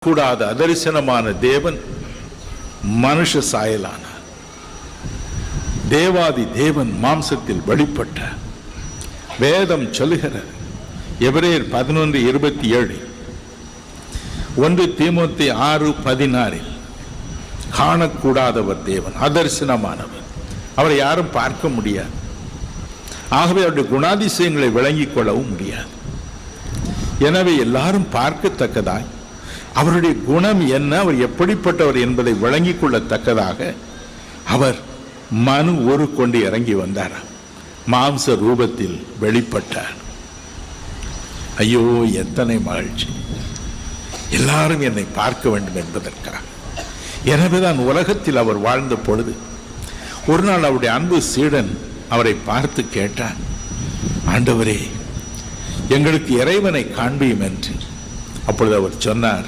காணக்கூடாத அதரிசனமான தேவன் மனுஷ சாயலானார். தேவாதி தேவன் மாம்சத்தில் வெளிப்பட்டார். வேதம் சொல்லுகிறது எபிரேயர் 11:27, 1 தீமோத்தேயு 6:16, காணக்கூடாதவர் தேவன், அதரிசனமானவர், அவரை யாரும் பார்க்க முடியாது. ஆகவே அவருடைய குணாதிசயங்களை விளங்கிக் கொள்ளவும் முடியாது. எனவே எல்லாரும் பார்க்கத்தக்கதாய் அவருடைய குணம் என்ன, அவர் எப்படிப்பட்டவர் என்பதை விளங்கிக் கொள்ளத்தக்கதாக அவர் மனு ஒரு கொண்டு இறங்கி வந்தார். மாம்ச ரூபத்தில் வெளிப்பட்டார். ஐயோ, எத்தனை மகிழ்ச்சி! எல்லாரும் என்னை பார்க்க வேண்டும் என்பதற்காக. எனவேதான் உலகத்தில் அவர் வாழ்ந்த பொழுது ஒரு நாள் அவருடைய அன்பு சீடன் அவரை பார்த்து கேட்டார், ஆண்டவரே, எங்களுக்கு இறைவனை காண்பியும் என்று. அப்பொழுது அவர் சொன்னார்,